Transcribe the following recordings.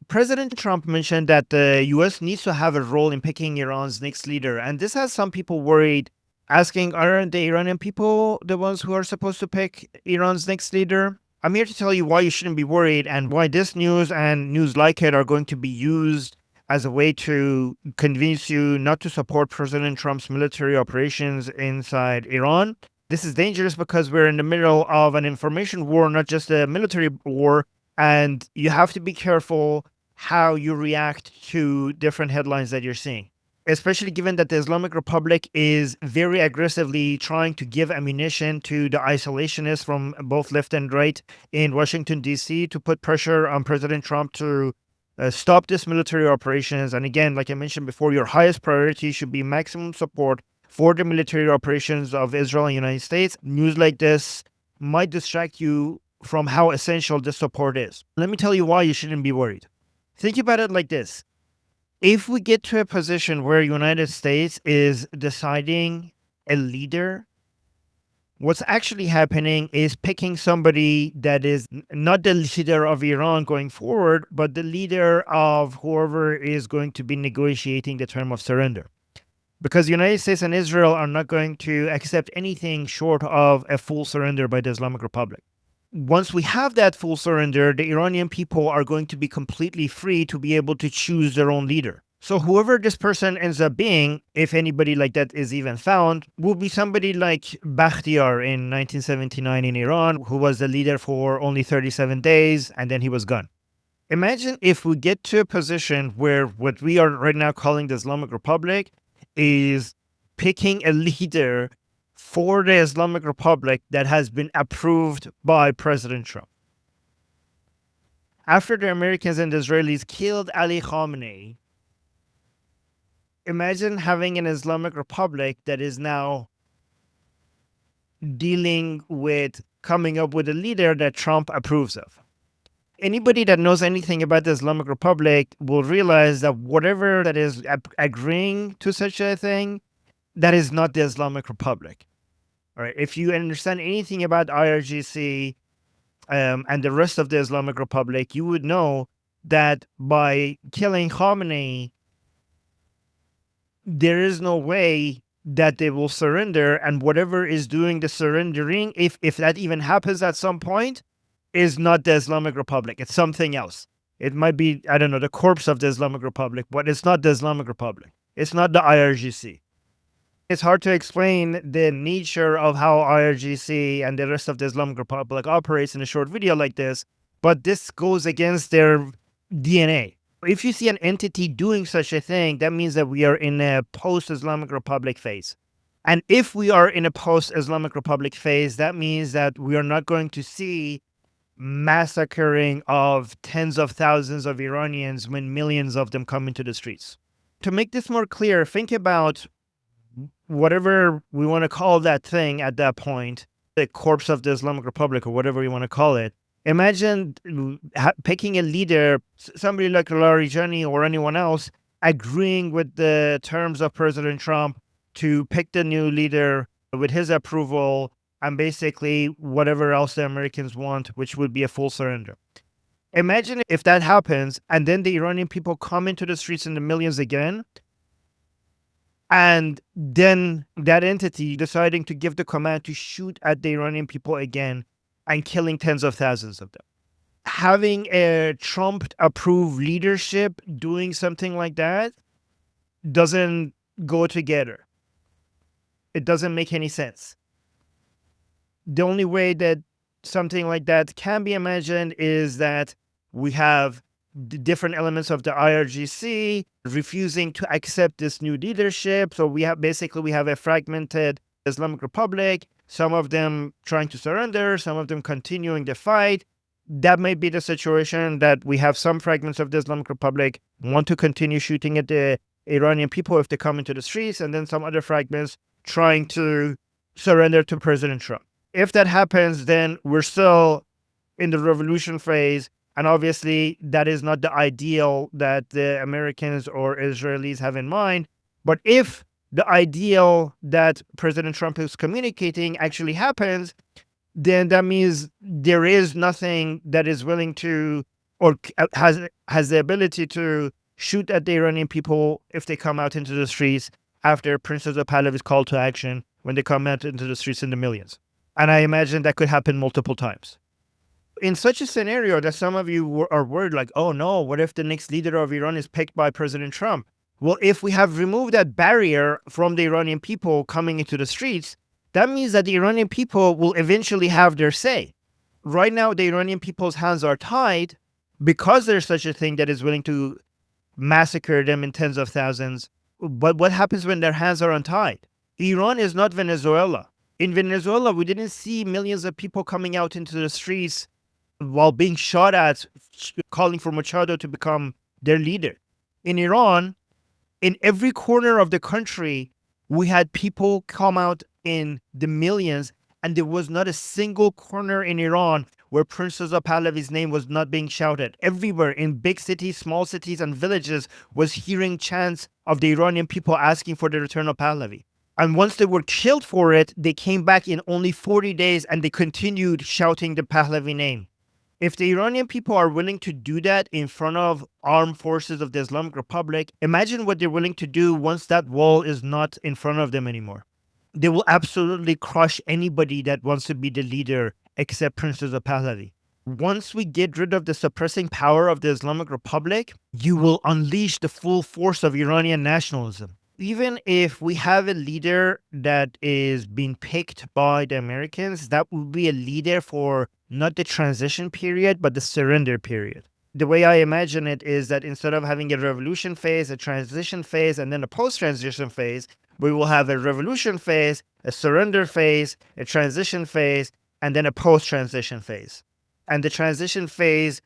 President Trump mentioned that the US needs to have a role in picking Iran's next leader. And this has some people worried, asking, aren't the Iranian people the ones who are supposed to pick Iran's next leader? I'm here to tell you why you shouldn't be worried and why this news and news like it are going to be used as a way to convince you not to support President Trump's military operations inside Iran. This is dangerous because we're in the middle of an information war, not just a military war, and you have to be careful how you react to different headlines that you're seeing, especially given that the Islamic Republic is very aggressively trying to give ammunition to the isolationists from both left and right in Washington, D.C., to put pressure on President Trump to stop this military operations. And again, like I mentioned before, your highest priority should be maximum support for the military operations of Israel and United States. News like this might distract you from how essential this support is. Let me tell you why you shouldn't be worried. Think about it like this. If we get to a position where United States is deciding a leader, what's actually happening is picking somebody that is not the leader of Iran going forward, but the leader of whoever is going to be negotiating the term of surrender. Because the United States and Israel are not going to accept anything short of a full surrender by the Islamic Republic. Once we have that full surrender, the Iranian people are going to be completely free to be able to choose their own leader. So whoever this person ends up being, if anybody like that is even found, will be somebody like Bakhtiyar in 1979 in Iran, who was the leader for only 37 days, and then he was gone. Imagine if we get to a position where what we are right now calling the Islamic Republic is picking a leader for the Islamic Republic that has been approved by President Trump. After the Americans and the Israelis killed Ali Khamenei, imagine having an Islamic Republic that is now dealing with coming up with a leader that Trump approves of. Anybody that knows anything about the Islamic Republic will realize that whatever that is agreeing to such a thing, that is not the Islamic Republic. All right. If you understand anything about IRGC and the rest of the Islamic Republic, you would know that by killing Khamenei, there is no way that they will surrender. And whatever is doing the surrendering, if that even happens at some point, is not the Islamic Republic. It's something else. It might be, I don't know, the corpse of the Islamic Republic, but it's not the Islamic Republic. It's not the IRGC. It's hard to explain the nature of how IRGC and the rest of the Islamic Republic operates in a short video like this, but this goes against their DNA. If you see an entity doing such a thing, that means that we are in a post-Islamic Republic phase. And if we are in a post-Islamic Republic phase, that means that we are not going to see massacring of tens of thousands of Iranians when millions of them come into the streets. To make this more clear, think about whatever we want to call that thing at that point, the corpse of the Islamic Republic or whatever you want to call it. Imagine picking a leader, somebody like Larijani or anyone else, agreeing with the terms of President Trump to pick the new leader with his approval and basically whatever else the Americans want, which would be a full surrender. Imagine if that happens and then the Iranian people come into the streets in the millions again, and then that entity deciding to give the command to shoot at the Iranian people again and killing tens of thousands of them. Having a Trump-approved leadership doing something like that doesn't go together. It doesn't make any sense. The only way that something like that can be imagined is that we have the different elements of the IRGC refusing to accept this new leadership. So we have a fragmented Islamic Republic, some of them trying to surrender, some of them continuing the fight. That may be the situation, that we have some fragments of the Islamic Republic want to continue shooting at the Iranian people if they come into the streets, and then some other fragments trying to surrender to President Trump. If that happens, then we're still in the revolution phase. And obviously, that is not the ideal that the Americans or Israelis have in mind. But if the ideal that President Trump is communicating actually happens, then that means there is nothing that is willing to or has the ability to shoot at the Iranian people if they come out into the streets after Prince Reza Pahlavi's call to action, when they come out into the streets in the millions. And I imagine that could happen multiple times. In such a scenario that some of you are worried, like, oh no, what if the next leader of Iran is picked by President Trump? Well, if we have removed that barrier from the Iranian people coming into the streets, that means that the Iranian people will eventually have their say. Right now, the Iranian people's hands are tied because there's such a thing that is willing to massacre them in tens of thousands. But what happens when their hands are untied? Iran is not Venezuela. In Venezuela, we didn't see millions of people coming out into the streets while being shot at, calling for Machado to become their leader. In Iran, in every corner of the country, we had people come out in the millions, and there was not a single corner in Iran where Prince Reza Pahlavi's name was not being shouted. Everywhere, in big cities, small cities, and villages, was hearing chants of the Iranian people asking for the return of Pahlavi. And once they were killed for it, they came back in only 40 days and they continued shouting the Pahlavi name. If the Iranian people are willing to do that in front of armed forces of the Islamic Republic, imagine what they're willing to do once that wall is not in front of them anymore. They will absolutely crush anybody that wants to be the leader except Prince Reza Pahlavi. Once we get rid of the suppressing power of the Islamic Republic, you will unleash the full force of Iranian nationalism. Even if we have a leader that is being picked by the Americans, that will be a leader for not the transition period, but the surrender period. The way I imagine it is that instead of having a revolution phase, a transition phase, and then a post-transition phase, we will have a revolution phase, a surrender phase, a transition phase, and then a post-transition phase. And the transition phase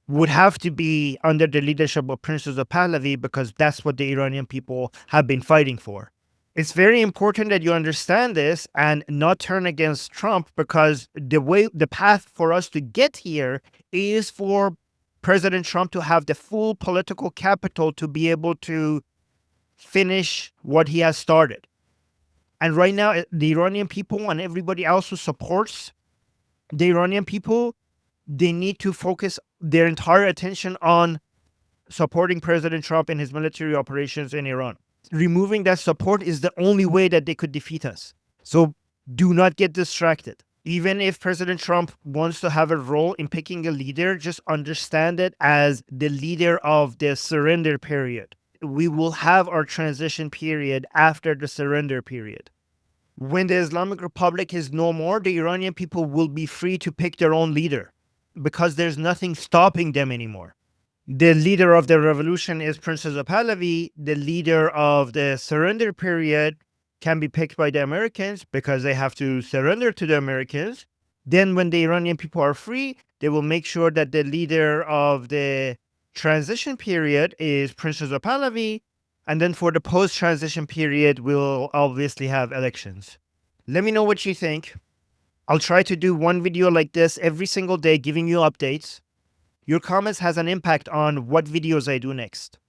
would have to be under the leadership of Prince Reza Pahlavi because that's what the Iranian people have been fighting for. It's very important that you understand this and not turn against Trump, because the path for us to get here is for President Trump to have the full political capital to be able to finish what he has started. And right now, the Iranian people and everybody else who supports the Iranian people, they need to focus their entire attention on supporting President Trump in his military operations in Iran. Removing that support is the only way that they could defeat us. So do not get distracted. Even if President Trump wants to have a role in picking a leader, just understand it as the leader of the surrender period. We will have our transition period after the surrender period. When the Islamic Republic is no more, the Iranian people will be free to pick their own leader because there's nothing stopping them anymore. The leader of the revolution is Prince Reza Pahlavi. The leader of the surrender period can be picked by the Americans because they have to surrender to the Americans. Then when the Iranian people are free, they will make sure that the leader of the transition period is Prince Reza Pahlavi. And then for the post-transition period, we'll obviously have elections. Let me know what you think. I'll try to do one video like this every single day, giving you updates. Your comments has an impact on what videos I do next.